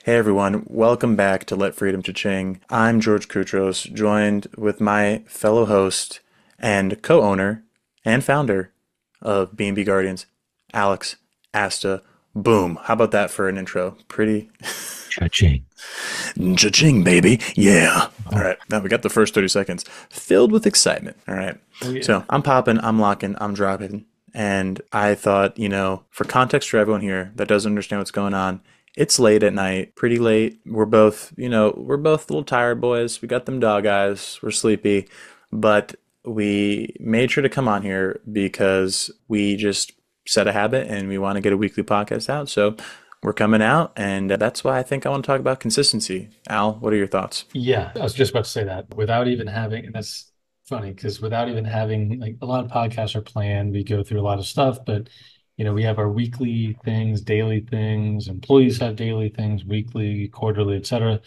Hey everyone, welcome back to Let Freedom Cha-Ching. I'm George Koutros, joined with my fellow host and co-owner and founder of B&B Guardians, Alex Asta. Boom. How about that for an intro? Pretty Cha-ching. cha-ching, baby. Yeah. All Oh, right. Now we got the first 30 seconds filled with excitement. All right. oh So yeah. I'm popping, I'm locking, I'm dropping. And I thought, for context for everyone here that doesn't understand what's going on, it's late at night, pretty late. We're both a little tired, boys. We got them dog eyes. We're sleepy. But we made sure to come on here because we just set a habit and we want to get a weekly podcast out. So we're coming out, and that's why I think I want to talk about consistency. Al, what are your thoughts? Yeah, I was just about to say that without even having, and that's funny because without even having, like, a lot of podcasts are planned, we go through a lot of stuff, but we have our weekly things, daily things, employees have daily things, weekly, quarterly, etc.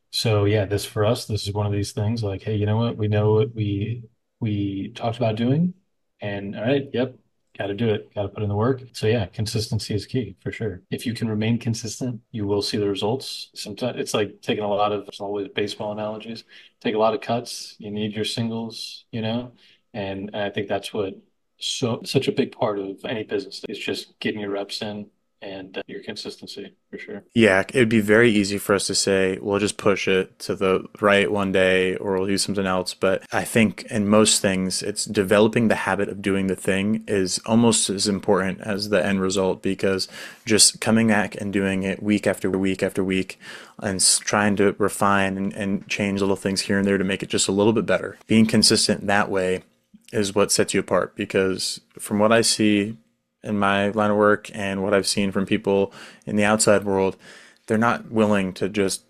So yeah, this for us, this is one of these things like, hey, you know what? We know what we talked about doing, and all right, yep, got to do it, got to put in the work. So yeah, consistency is key for sure. If you can remain consistent, you will see the results. Sometimes it's like taking a lot of, it's always baseball analogies. Take a lot of cuts. You need your singles, and I think that's what such a big part of any business is just getting your reps in and your consistency for sure. Yeah, it'd be very easy for us to say, we'll just push it to the right one day or we'll do something else. But I think in most things, it's developing the habit of doing the thing is almost as important as the end result because just coming back and doing it week after week after week and trying to refine and change little things here and there to make it just a little bit better. Being consistent that way is what sets you apart because from what I see in my line of work and what I've seen from people in the outside world, they're not willing to just,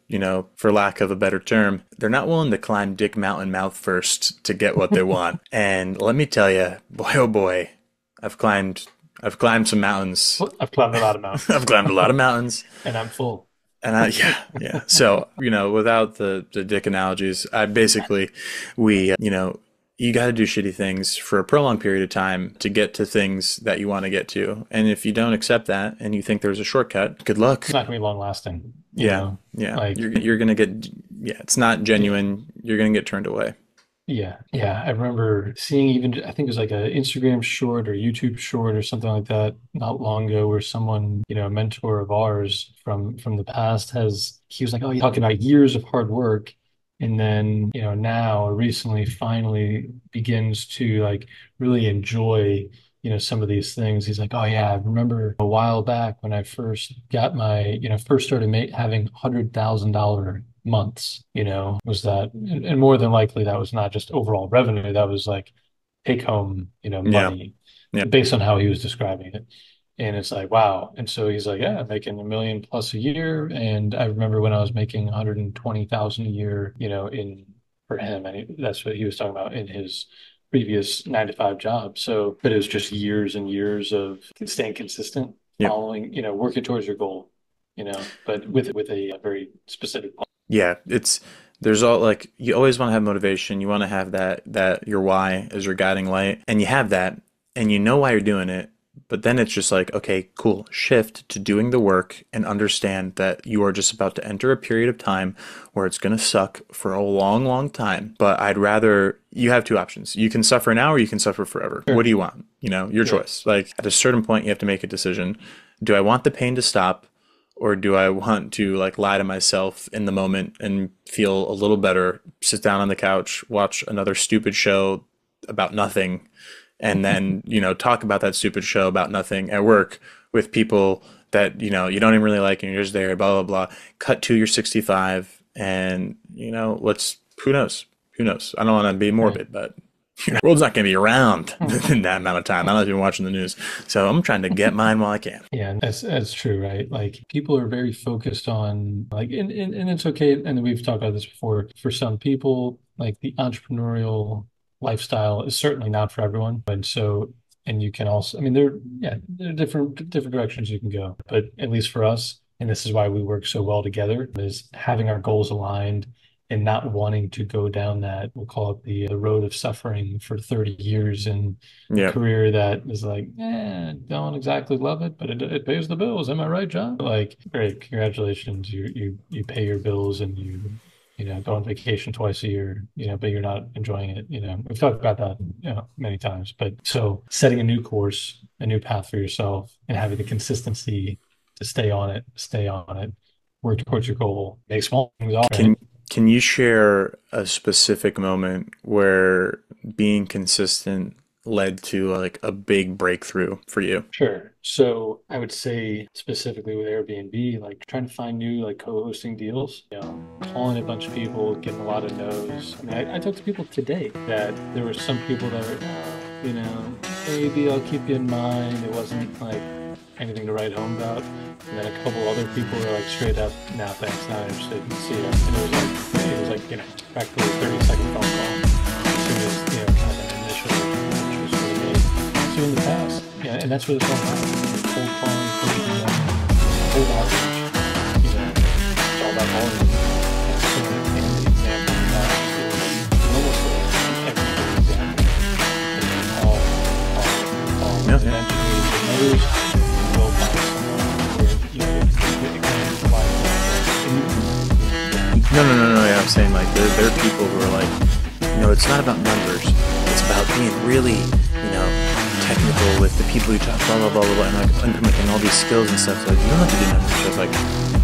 for lack of a better term, they're not willing to climb Dick Mountain mouth first to get what they want. And let me tell you, boy oh boy, I've climbed I've climbed some mountains. Well, I've climbed a lot of I've mountains climbed a lot of mountains. and I'm full. Yeah, yeah. So, without the dick analogies, I basically, you got to do shitty things for a prolonged period of time to get to things that you want to get to. And if you don't accept that and you think there's a shortcut, good luck. It's not gonna be long lasting, Yeah, yeah. like You're gonna get, yeah, it's not yeah. genuine. You're gonna get turned away. Yeah, yeah. I remember seeing even I think it was like a Instagram short or YouTube short or something like that not long ago where someone, a mentor of ours from the past he was like, oh, you're talking about years of hard work. And then, now recently finally begins to like really enjoy, some of these things. He's like, oh yeah, I remember a while back when I first got first started having $100,000 months, was that, and more than likely that was not just overall revenue, that was like take home, Yeah, money yeah, based on how he was describing it. And it's like, wow. And so he's like, yeah, I'm making 1 million plus a year. And I remember when I was making 120,000 a year, in for him. And that's what he was talking about in his previous 9 to 5 job. So, but it was just years and years of staying consistent, yeah. following, working towards your goal, but with a very specific plan. Yeah, there's all like you always want to have motivation. You want to have that your why is your guiding light, and you have that, and you know why you're doing it. But then it's just like, okay, cool, shift to doing the work and understand that you are just about to enter a period of time where it's going to suck for a long, long time. But I'd rather you have two options. You can suffer now or you can suffer forever. What do Sure. you want? Your Yeah. choice. Like at a certain point, you have to make a decision. Do I want the pain to stop? Or do I want to like lie to myself in the moment and feel a little better, sit down on the couch, watch another stupid show about nothing, and then, talk about that stupid show about nothing at work with people that, you don't even really like and you're just there, blah, blah, blah. Cut to you're 65 and, who knows? Who knows? I don't want to be Right. morbid, but the world's not going to be around in that amount of time. I'm not even watching the news. So I'm trying to get mine while I can. Yeah, and that's true, right? Like people are very focused on like and it's okay, and we've talked about this before. For some people, like the entrepreneurial lifestyle is certainly not for everyone. And so and you can also, I mean, there are different directions you can go. But at least for us, and this is why we work so well together, is having our goals aligned and not wanting to go down that, we'll call it the road of suffering for 30 years in a Yeah. career that is like, don't exactly love it, but it pays the bills. Am I right, John? Like, great, congratulations. You pay your bills and go on vacation twice a year, but you're not enjoying it. We've talked about that, many times. But so setting a new course, a new path for yourself and having the consistency to stay on it, work towards your goal, make small things off, right? Can can you share a specific moment where being consistent led to like a big breakthrough for you? Sure. So I would say specifically with Airbnb, like trying to find new like co-hosting deals, calling a bunch of people, getting a lot of no's. I mean, I talked to people today that there were some people that were, maybe I'll keep you in mind. It wasn't like anything to write home about. And then a couple other people were like straight up, nah, thanks, not interested. See ya. And it was like practically a 30-second phone call. As soon as, kind of an initial interest was sort of made. So in the past, yeah, and that's where this all happened. Cold calling, cold outreach. It's all about volume. And so in the example of that is almost like every example. All, Yeah, yeah. eventually the others will find someone where it kind of provides No, no, no, no. Yeah, I'm saying like there are people who are like, it's not about numbers. It's about being really, technical with the people you talk, blah blah blah blah, blah and like implementing all these skills and stuff. So like, you don't have to do numbers. So it's like,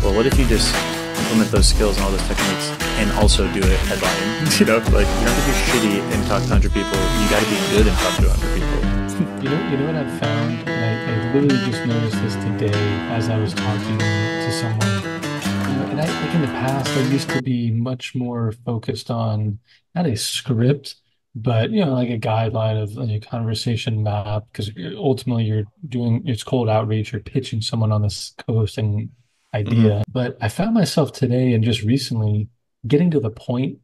well, what if you just implement those skills and all those techniques and also do it at volume? Like you don't have to be shitty and talk to 100 people. You got to be good and talk to 100 people. You know what I've found, and I literally just noticed this today as I was talking to someone. And I like in the past, I used to be much more focused on not a script, but like a guideline of like a conversation map, because ultimately you're doing it's cold outreach, you're pitching someone on this co-hosting Hmm. idea. But I found myself today and just recently getting to the point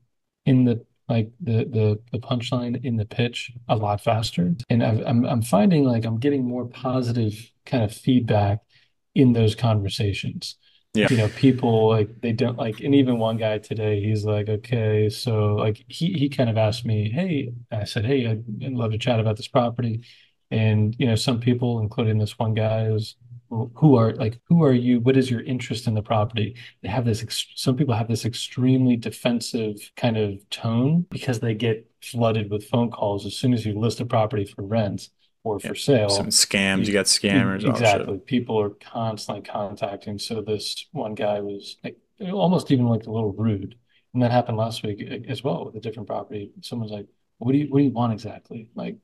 in the punchline in the pitch a lot faster. And I'm finding like I'm getting more positive kind of feedback in those conversations. Yeah, People like they don't like, and even one guy today, he's like, okay, so like he kind of asked me, hey, I said, hey, I'd love to chat about this property. And some people, including this one guy, was who are you? What is your interest in the property? They have some people have this extremely defensive kind of tone because they get flooded with phone calls as soon as you list a property for rent or yeah. for Some sale. scams. You You got scammers, all shit. exactly. People are constantly contacting. So this one guy was like almost even like a little rude. And that happened last week as well with a different property. Someone's like, what do you want exactly? Like,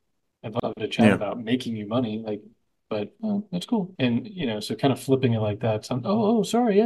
I'd love to chat Yeah, about making you money. Like, but that's cool. And so kind of flipping it like that. So, oh, sorry,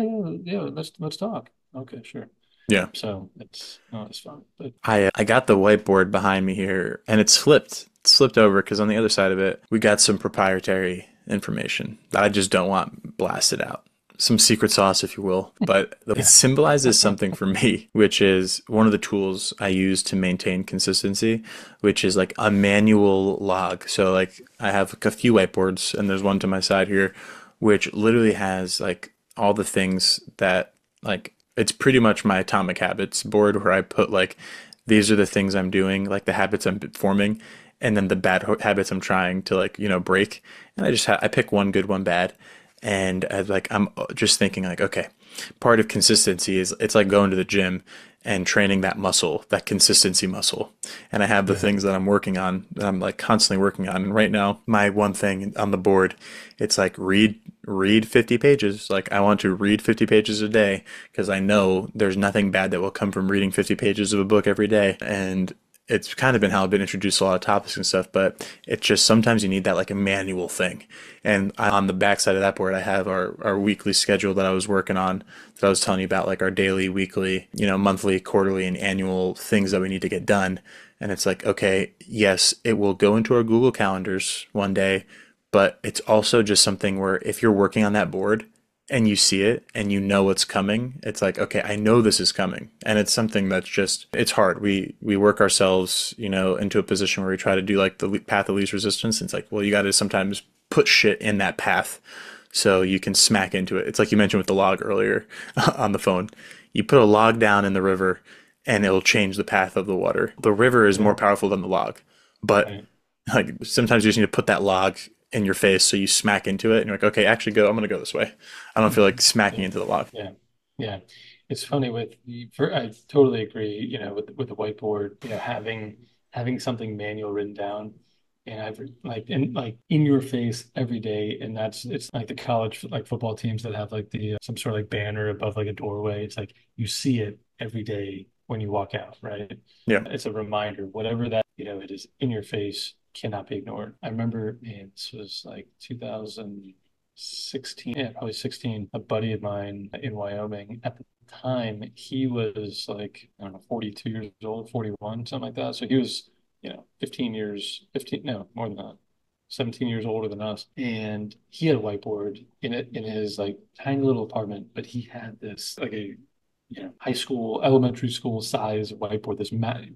yeah. Let's talk. Okay, sure. yeah. So it's fun. But I got the whiteboard behind me here, and it's flipped. It's flipped over because on the other side of it, we got some proprietary information that I just don't want blasted out. Some secret sauce, if you will. But it yeah, symbolizes something for me, which is one of the tools I use to maintain consistency, which is like a manual log. So like I have a few whiteboards, and there's one to my side here, which literally has like all the things that like it's pretty much my atomic habits board where I put like these are the things I'm doing, like the habits I'm forming, and then the bad habits I'm trying to like break. And I pick one good, one bad, and I'm just thinking like okay, part of consistency is it's like going to the gym and training that muscle, that consistency muscle. And I have the yeah. things that I'm working on, that I'm like constantly working on. And right now, my one thing on the board, it's like read 50 pages. Like I want to read 50 pages a day because I know there's nothing bad that will come from reading 50 pages of a book every day. And it's kind of been how I've been introduced to a lot of topics and stuff, but it's just sometimes you need that like a manual thing. And on the backside of that board, I have our weekly schedule that I was working on, that I was telling you about, like our daily, weekly, monthly, quarterly, and annual things that we need to get done. And it's like, okay, yes, it will go into our Google calendars one day, but it's also just something where if you're working on that board, and you see it and you know what's coming, it's like, okay, I know this is coming. And it's something that's just, it's hard. We work ourselves, into a position where we try to do like the path of least resistance. It's like, well, you got to sometimes put shit in that path so you can smack into it. It's like you mentioned with the log earlier on the phone. You put a log down in the river and it'll change the path of the water. The river is more Yeah. powerful than the log, but Right. like sometimes you just need to put that log in your face so you smack into it and you're like, okay, actually go, I'm gonna go this way. I don't feel like smacking Yeah. into the log. Yeah. Yeah. It's funny I totally agree, with the whiteboard, having something manual written down and I've like in your face every day. And it's like the college like football teams that have like the some sort of like banner above like a doorway. It's like you see it every day when you walk out, right? Yeah. It's a reminder, whatever that, it is in your face, cannot be ignored. I remember, man, this was like 2016, yeah, probably 16, a buddy of mine in Wyoming. At the time, he was like, I don't know, 42 years old, 41, something like that. So he was, 15 years, 15, no, more than that, 17 years older than us. And he had a whiteboard in his like tiny little apartment, but he had this like a high school, elementary school size whiteboard,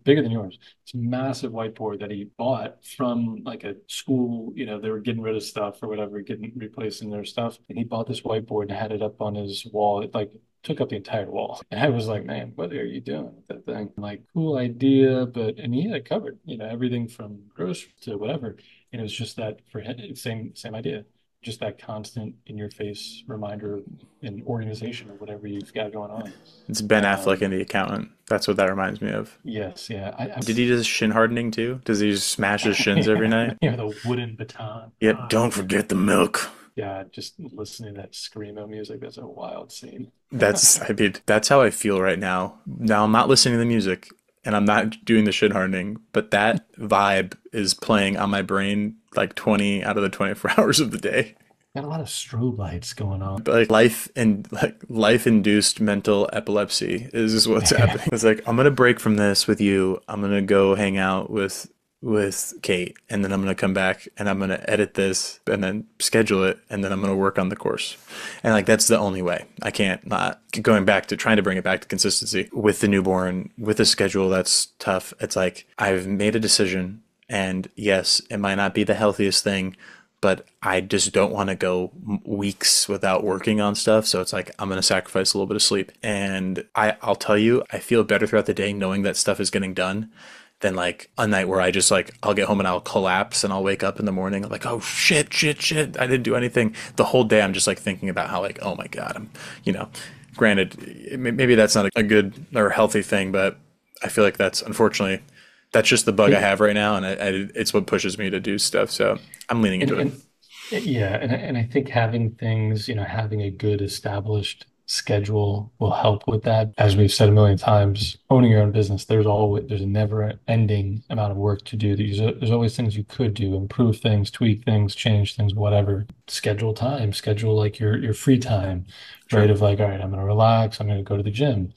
bigger than yours. It's a massive whiteboard that he bought from like a school. They were getting rid of stuff or whatever, getting replacing their stuff. And he bought this whiteboard and had it up on his wall. It like took up the entire wall. And I was like, man, what are you doing with that thing? I'm like, cool idea, and he had it covered, everything from groceries to whatever. And it was just that for him, same idea. Just that constant in your face reminder and organization of whatever you've got going on. It's Ben Affleck in Um, The Accountant. That's what that reminds me of. yes, yeah. Did he do shin hardening too? Does he just smash his shins every night? The wooden baton. Yeah, don't forget the milk. Yeah, just listening to that screamo music, that's a wild scene. I mean, that's how I feel right now. Now I'm not listening to the music and I'm not doing the shit hardening, but that vibe is playing on my brain like 20 out of the 24 hours of the day. Got a lot of strobe lights going on. But like life induced mental epilepsy is what's Yeah. happening. It's like I'm gonna break from this with you. I'm gonna go hang out with Kate, and then I'm gonna come back and I'm gonna edit this and then schedule it, and then I'm gonna work on the course. And like that's the only way. I can't not going back to trying to bring it back to consistency with the newborn, with a schedule that's tough. It's like I've made a decision, and yes, it might not be the healthiest thing, but I just don't want to go weeks without working on stuff. So it's like I'm going to sacrifice a little bit of sleep. And I'll tell you, I feel better throughout the day knowing that stuff is getting done than like a night where I just like I'll get home and I'll collapse and I'll wake up in the morning I'm like, oh shit, shit, shit, I didn't do anything. The whole day I'm just like thinking about how like, oh my God, you know, granted, maybe that's not a good or healthy thing, but I feel like that's unfortunately that's just the bug I have right now, and it's what pushes me to do stuff. So I'm leaning And, into it. and yeah, and I think having things, having a good established schedule will help with that. As we've said a million times, owning your own business, there's a never ending amount of work to do. There's always things you could do, improve things, tweak things, change things, whatever. Schedule time, schedule like your free time, right? True. Of like, all right, I'm gonna relax, I'm gonna go to the gym,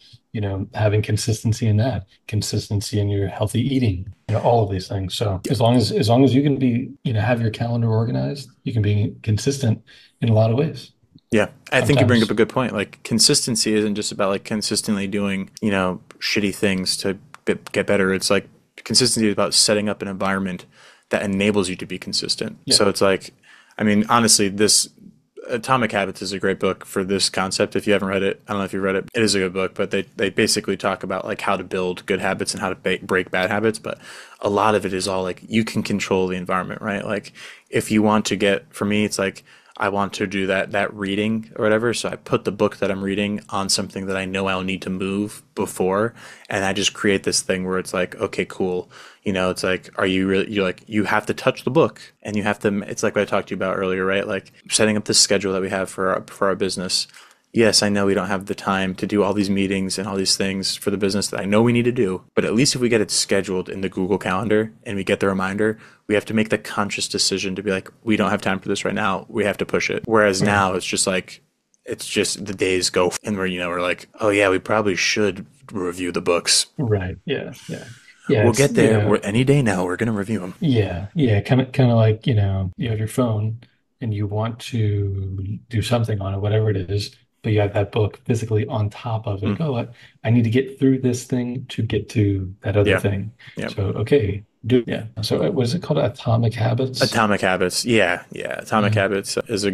having consistency in that, consistency in your healthy eating, all of these things. So as long as you can have your calendar organized, you can be consistent in a lot of ways. Yeah, I think you bring up Sometimes, a good point. Like consistency isn't just about like consistently doing, shitty things to get better. It's like consistency is about setting up an environment that enables you to be consistent. yeah, So it's like, I mean, honestly, this Atomic Habits is a great book for this concept. If you haven't read it, I don't know if you've read it. It is a good book, but they basically talk about like how to build good habits and how to break bad habits. But a lot of it is all like you can control the environment, right? Like if you want to get, for me, it's like I want to do that reading or whatever. So I put the book that I'm reading on something that I know I'll need to move before, and I just create this thing where it's like, okay, cool. It's like, are you really? You're like, you have to touch the book, and you have to. It's like what I talked to you about earlier, right? Like setting up this schedule that we have for our business. Yes, I know we don't have the time to do all these meetings and all these things for the business that I know we need to do, but at least if we get it scheduled in the Google Calendar and we get the reminder, we have to make the conscious decision to be like, we don't have time for this right now. We have to push it. Whereas right, now it's just like, it's just the days go and we're like, oh yeah, we probably should review the books. right, yeah, yeah, yeah. We'll It's get there. We're any day now. We're going to review them. yeah, yeah, kind of like you have your phone and you want to do something on it, whatever it is, but you have that book physically on top of it. Mm, Like, oh, I need to get through this thing to get to that other yeah. thing. Yeah. So, okay. do. Yeah. So what is it called? Atomic Habits? Atomic Habits. Yeah, yeah. Atomic Yeah. Habits is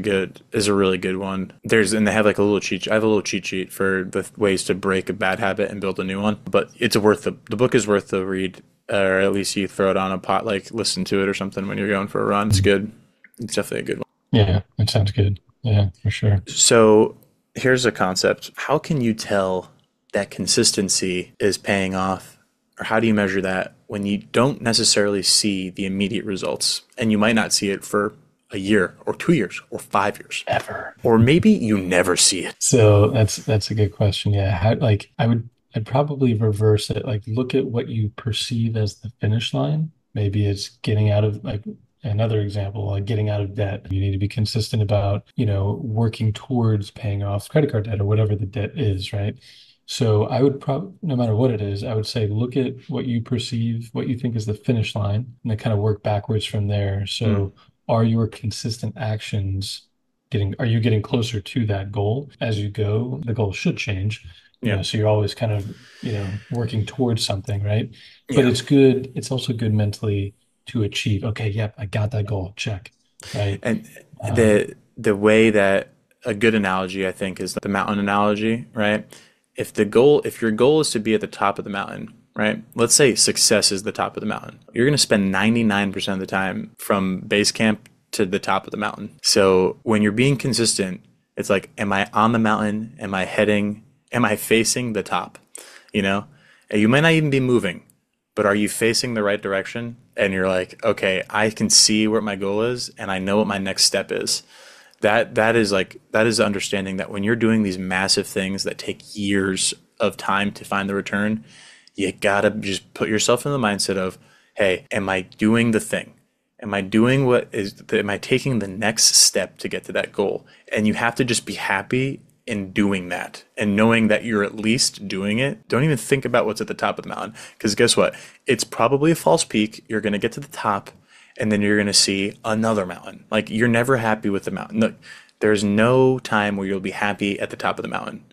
a really good one. And they have like a little cheat. I have a little cheat sheet for the ways to break a bad habit and build a new one. But it's worth the book is worth the read, or at least you throw it on a pot, like listen to it or something when you're going for a run. It's good. It's definitely a good one. Yeah. That sounds good. Yeah, for sure. So here's a concept. How can you tell that consistency is paying off? Or how do you measure that when you don't necessarily see the immediate results? And you might not see it for a year or 2 years or 5 years. Ever. Or maybe you never see it. So that's a good question. Yeah. Like I'd probably reverse it. Like look at what you perceive as the finish line. Maybe it's getting out of like another example, like getting out of debt. You need to be consistent about, working towards paying off credit card debt or whatever the debt is, right? So I would probably, no matter what it is, I would say look at what you perceive, what you think is the finish line, and then kind of work backwards from there. Mm, So are your consistent actions are you getting closer to that goal as you go? The goal should change, yeah. so you're always kind of, working towards something, right? But Yeah. it's also good mentally to achieve, okay, yep, I got that goal, check, right? And Um, the way that a good analogy, I think, is the mountain analogy, right? If your goal is to be at the top of the mountain, right? Let's say success is the top of the mountain. You're going to spend 99% of the time from base camp to the top of the mountain. So when you're being consistent, it's like, am I on the mountain? Am I facing the top? You know, and you might not even be moving, but are you facing the right direction? And you're like, okay, I can see where my goal is and I know what my next step is. That is understanding that when you're doing these massive things that take years of time to find the return, you gotta just put yourself in the mindset of, hey, am I doing the thing? Am I taking the next step to get to that goal? And you have to just be happy in doing that and knowing that you're at least doing it. Don't even think about what's at the top of the mountain. Because guess what? It's probably a false peak. You're going to get to the top and then you're going to see another mountain. Like you're never happy with the mountain. Look, there's no time where you'll be happy at the top of the mountain.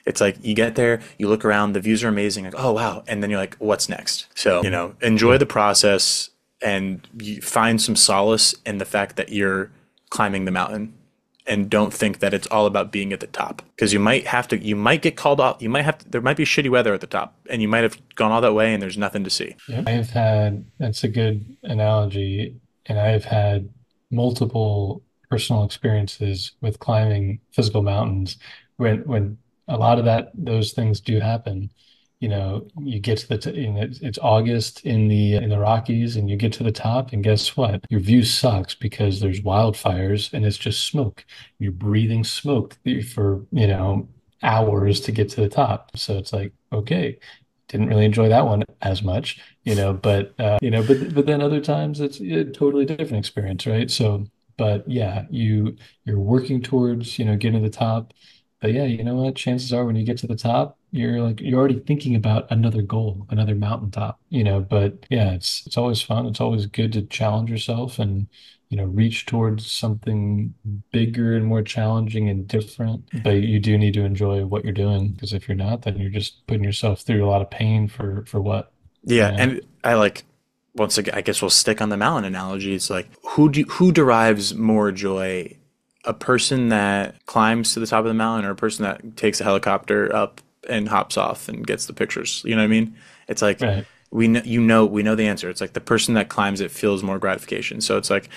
It's like you get there, you look around, the views are amazing, like, oh wow. And then you're like, what's next? So, enjoy yeah. the process and you find some solace in the fact that you're climbing the mountain and don't think that it's all about being at the top because you might get called off. There might be shitty weather at the top and you might have gone all that way and there's nothing to see. Yeah. That's a good analogy. And I've had multiple personal experiences with climbing physical mountains when a lot of those things do happen. You get to it's August in the Rockies and you get to the top and guess what? Your view sucks because there's wildfires and it's just smoke. You're breathing smoke for, hours to get to the top. So it's like, okay, didn't really enjoy that one as much, but then other times it's a totally different experience, right? So, but yeah, you're working towards, getting to the top. But yeah, you know what? Chances are when you get to the top, you're already thinking about another goal, another mountaintop, but yeah, it's always fun. It's always good to challenge yourself and reach towards something bigger and more challenging and different. But you do need to enjoy what you're doing because if you're not, then you're just putting yourself through a lot of pain for what, you Yeah, know? and once again, I guess we'll stick on the mountain analogy. It's like who derives more joy? A person that climbs to the top of the mountain or a person that takes a helicopter up and hops off and gets the pictures? You know what I mean? It's like Right. we know the answer. It's like the person that climbs it feels more gratification. So it's like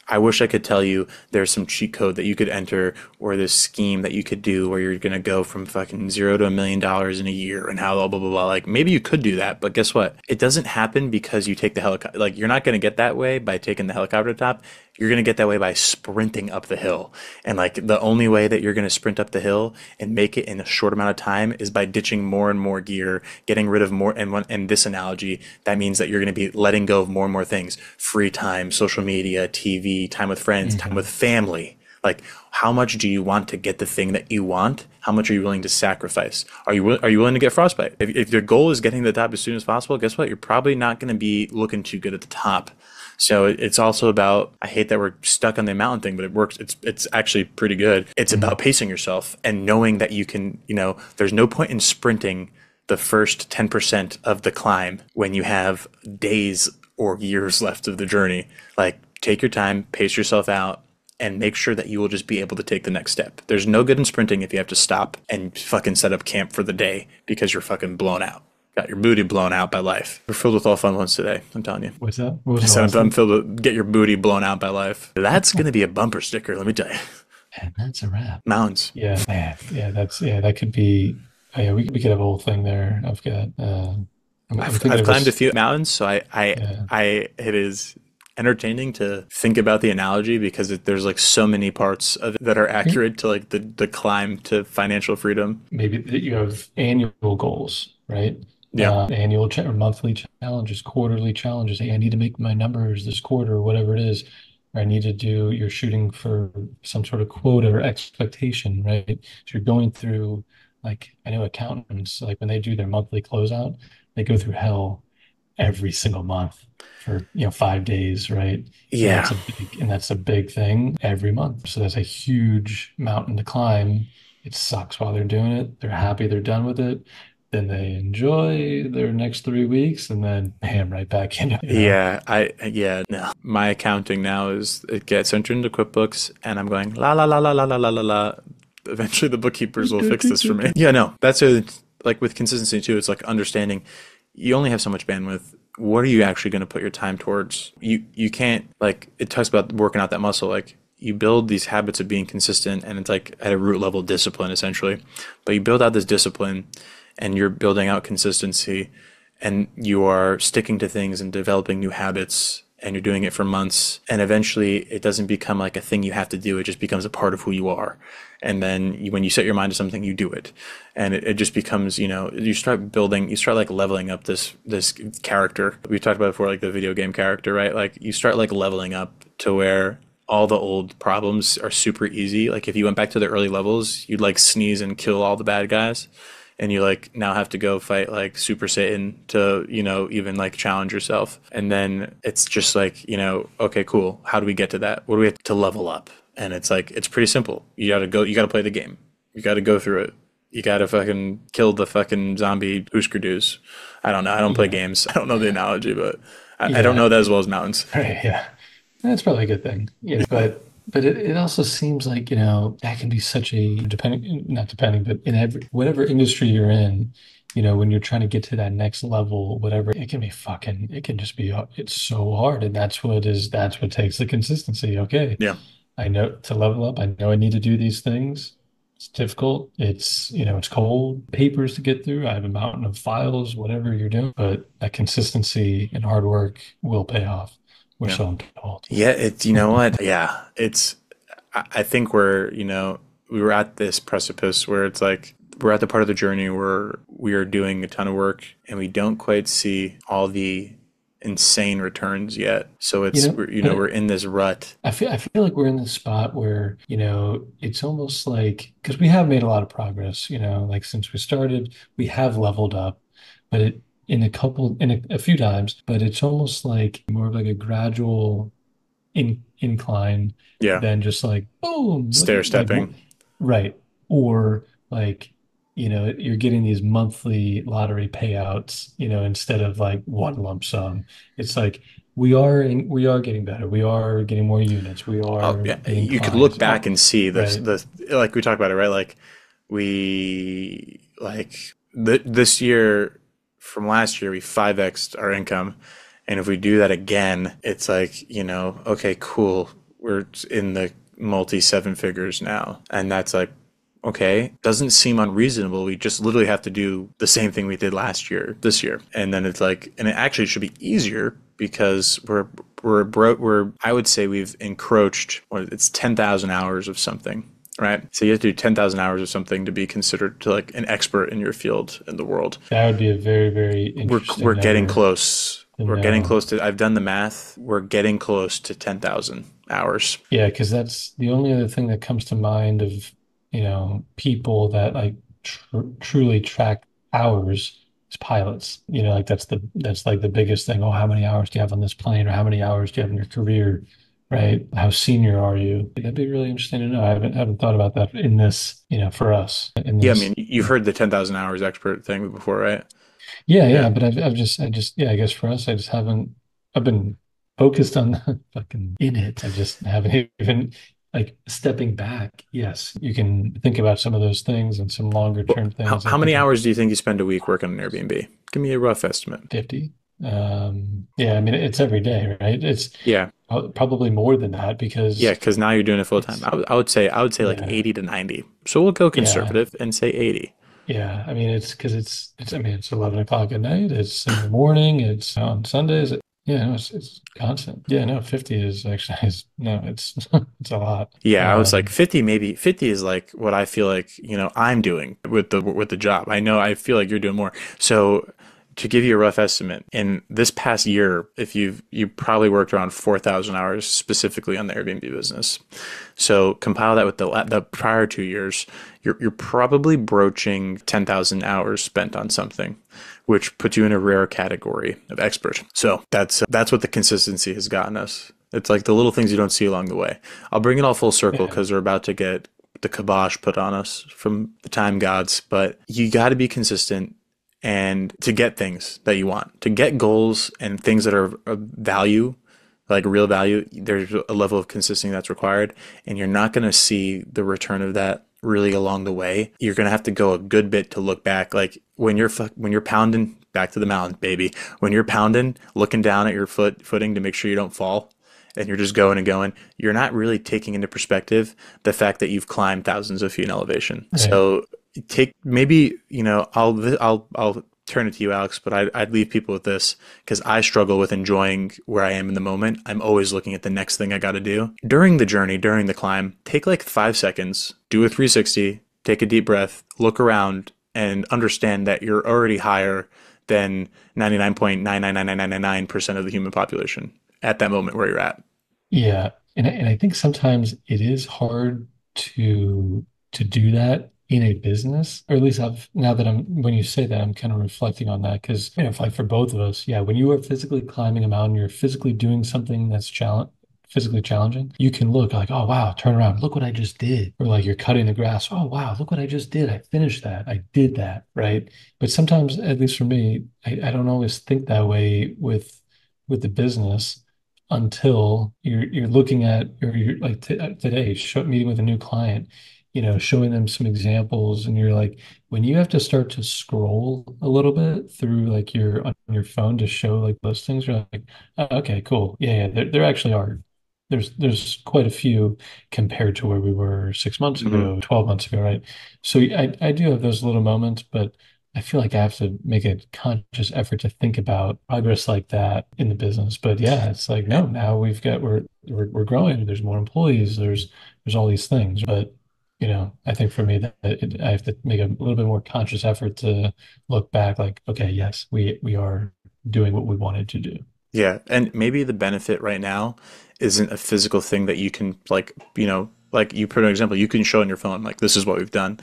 I wish I could tell you there's some cheat code that you could enter or this scheme that you could do where you're gonna go from fucking zero to $1 million in a year and how blah blah blah blah. Like maybe you could do that, but guess what? It doesn't happen because you take the helicopter. Like you're not gonna get that way by taking the helicopter top. You're gonna get that way by sprinting up the hill. And like the only way that you're gonna sprint up the hill and make it in a short amount of time is by ditching more and more gear, getting rid of more. And this analogy, that means that you're gonna be letting go of more and more things: free time, social media, TV, time with friends, time with Hmm. family. Like, how much do you want to get the thing that you want? How much are you willing to sacrifice? Are you willing to get frostbite? If your goal is getting to the top as soon as possible, guess what? You're probably not going to be looking too good at the top. So it's also about, I hate that we're stuck on the mountain thing, but it works. It's actually pretty good. It's Hmm. about pacing yourself and knowing that you can, there's no point in sprinting the first 10% of the climb when you have days or years left of the journey. Like, take your time, pace yourself out, and make sure that you will just be able to take the next step. There's no good in sprinting if you have to stop and fucking set up camp for the day because you're fucking blown out. Got your booty blown out by life. We're filled with all fun ones today, I'm telling you. What's that? What was the So last I'm thing? filled with get your booty blown out by life. That's going to be a bumper sticker, let me tell you. And that's a wrap. Mountains. Yeah, man. Yeah, that could be. Oh, yeah, we could have a whole thing there. I've got. I'm thinking I've of climbed a this. few mountains, so Yeah. it is entertaining to think about the analogy because there's like so many parts of it that are Here, accurate to like the climb to financial freedom. maybe that you have annual goals, right? Yeah. Annual or monthly challenges, quarterly challenges. Hey, I need to make my numbers this quarter, or whatever it is. Or I need to do. You're shooting for some sort of quota or expectation, right? So you're going through, like, I know accountants, like when they do their monthly closeout, they go through hell every single month for 5 days, right? Yeah. And that's a big thing every month. So that's a huge mountain to climb. It sucks while they're doing it. They're happy they're done with it. Then they enjoy their next 3 weeks and then bam, right back into. Yeah, no. My accounting now is it gets entered into QuickBooks and I'm going la la la la la la la la la. Eventually the bookkeepers will fix this for me. Yeah, no. That's like with consistency too, it's like understanding you only have so much bandwidth. What are you actually going to put your time towards? You can't like it talks about working out that muscle. Like you build these habits of being consistent, and it's like at a root level discipline essentially. But you build out this discipline, and you're building out consistency, and you are sticking to things and developing new habits. And you're doing it for months, and eventually it doesn't become like a thing you have to do. It just becomes a part of who you are. And then when you set your mind to something, you do it, and it just becomes, you start building, you start like leveling up this character we talked about before, like the video game character, right? Like you start like leveling up to where all the old problems are super easy. Like if you went back to the early levels, you'd like sneeze and kill all the bad guys, and you like now have to go fight like Super Satan to, even like challenge yourself. And then it's just like, okay, cool. How do we get to that? What do we have to level up? And it's like, it's pretty simple. You gotta play the game. You gotta go through it. You gotta fucking kill the fucking zombie Husker Dus. I don't know. I don't play Yeah. games. I don't know the analogy, but I don't Yeah. know that as well as mountains. Right. Yeah. That's probably a good thing. But it also seems like, that can be such a depending, not depending, but in every whatever industry you're in, when you're trying to get to that next level, whatever, it can be it can just be, it's so hard. And that's what takes the consistency. Okay. Yeah. I know to level up, I know I need to do these things. It's difficult. It's cold papers to get through. I have a mountain of files, whatever you're doing, but that consistency and hard work will pay off. We're Yeah. so told. Yeah. You know what? Yeah. I think we were at this precipice where it's like, we're at the part of the journey where we are doing a ton of work and we don't quite see all the insane returns yet. So we're But in this rut. I feel like we're in this spot where, it's almost like because we have made a lot of progress, like since we started, we have leveled up, but a few times, but it's almost like more of like a gradual incline Yeah. than just like boom, look Stair at like stepping. right. Or like, you're getting these monthly lottery payouts, instead of like one lump sum. It's like we are getting better. We are getting more units. We Oh, are yeah. getting You could look clients. back Oh, and see right. like we talked about it, right? Like we, like this year from last year, we 5x'd our income. And if we do that again, it's like, okay, cool. We're in the multi seven figures now. And that's like, okay, doesn't seem unreasonable. We just literally have to do the same thing we did last year, this year. And then it's like, and it actually should be easier because I would say we've encroached, it's 10,000 hours of something, right? So you have to do 10,000 hours of something to be considered to like an expert in your field in the world. That would be a very, very We're interesting getting number close. to We're getting know. close to, I've done the math. We're getting close to 10,000 hours. Yeah, because that's the only other thing that comes to mind of, people that like truly track hours is pilots. Like that's like the biggest thing. Oh, how many hours do you have on this plane, or how many hours do you have in your career, right? How senior are you? That'd be really interesting to know. I haven't thought about that in this, for us in Yeah, I this. mean, you've heard the 10,000 hours expert thing before, right? Yeah, Yeah. yeah, but I guess for us, I just haven't. I've been focused on fucking in it. I just haven't even like stepping back. Yes, you can think about some of those things and some longer Well, term how, things. I how think many of hours do you think you spend a week working on Airbnb? Give me a rough estimate. 50. Yeah, I mean it's every day, right? It's Yeah. probably more than that Yeah, because because now you're doing it full time. it's I would say like yeah, 80 to 90. So we'll go yeah, conservative and say 80. yeah. I mean it's because it's I mean it's 11 o'clock at night. It's in the morning. It's on Sundays. Yeah, no, it's constant. Yeah, no, 50 is actually is no, it's it's a lot. Yeah, I was like 50 maybe 50 is like what I feel like, I'm doing with the job. I know I feel like you're doing more. So to give you a rough estimate, in this past year, if you probably worked around 4,000 hours specifically on the Airbnb business. So compile that with the prior 2 years, you're probably broaching 10,000 hours spent on something, which puts you in a rare category of expert. So that's what the consistency has gotten us. It's like the little things you don't see along the way. I'll bring it all full circle yeah, because we're about to get the kibosh put on us from the time gods, but you got to be consistent and to get things that you want, to get goals and things that are of value, like real value, there's a level of consistency that's required, and you're not going to see the return of that really along the way. You're going to have to go a good bit to look back. Like when you're pounding back to the mountain, baby, when you're pounding, looking down at your footing to make sure you don't fall, and you're just going and going, you're not really taking into perspective the fact that you've climbed thousands of feet in elevation. right. So take maybe, I'll turn it to you, Alex, but I'd leave people with this because I struggle with enjoying where I am in the moment. I'm always looking at the next thing I got to do. During the journey, during the climb, take like 5 seconds, do a 360, take a deep breath, look around, and understand that you're already higher than 99.99999% of the human population at that moment where you're at. Yeah, and I think sometimes it is hard to do that in a business, or at least I've now that I'm when you say that I'm kind of reflecting on that because like for both of us, yeah, when you are physically climbing a mountain, you're physically doing something that's physically challenging. You can look like, oh wow, turn around, look what I just did, or like you're cutting the grass. Oh wow, look what I just did. I finished that. I did that, right? But sometimes, at least for me, I don't always think that way with the business until you're looking at or you're like today meeting with a new client, showing them some examples, and you're like when you have to start to scroll a little bit through like your on your phone to show like listings, you're like, oh, okay, cool, yeah, there actually are there's quite a few compared to where we were 6 months Mm-hmm. ago, 12 months ago, right? So I do have those little moments, but I feel like I have to make a conscious effort to think about progress like that in the business. But yeah, it's like, no, now we're growing. There's more employees. There's all these things. But I think for me I have to make a little bit more conscious effort to look back like, okay, yes, we are doing what we wanted to do. Yeah, and maybe the benefit right now isn't a physical thing that you can like you put an example, you can show on your phone like this is what we've done.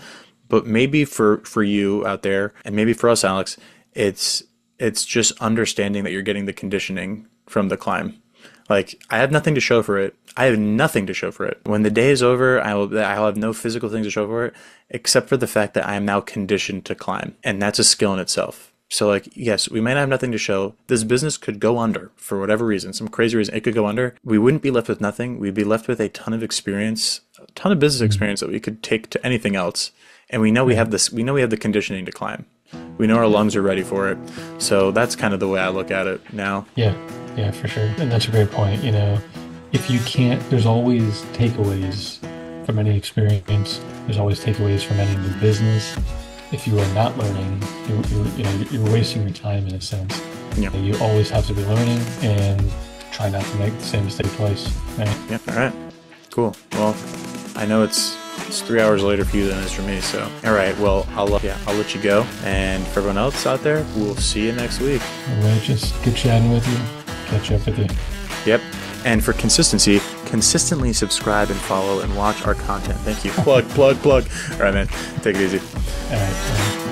But maybe for you out there and maybe for us, Alex, it's just understanding that you're getting the conditioning from the climb. Like I have nothing to show for it. I have nothing to show for it. When the day is over, I'll have no physical things to show for it except for the fact that I am now conditioned to climb, and that's a skill in itself. So like, yes, we might have nothing to show. This business could go under for whatever reason, some crazy reason. It could go under. We wouldn't be left with nothing. We'd be left with a ton of experience, a ton of business Mm, experience that we could take to anything else. And we know we have right. this. We know we have the conditioning to climb. We know our lungs are ready for it. So that's kind of the way I look at it now. Yeah, yeah, for sure. And that's a great point. If you can't, there's always takeaways from any experience. There's always takeaways from any new business. If you are not learning, you're wasting your time in a sense. Yeah. You always have to be learning and try not to make the same mistake twice, right? Yeah. All right. Cool. Well, I know it's 3 hours later for you than it is for me. So, all right. Well, I'll let you go. And for everyone else out there, we'll see you next week. All right, just good chatting with you. Catch up with you. Yep. And for consistency, consistently subscribe and follow and watch our content. Thank you. Plug, plug, plug. All right, man. Take it easy. All right.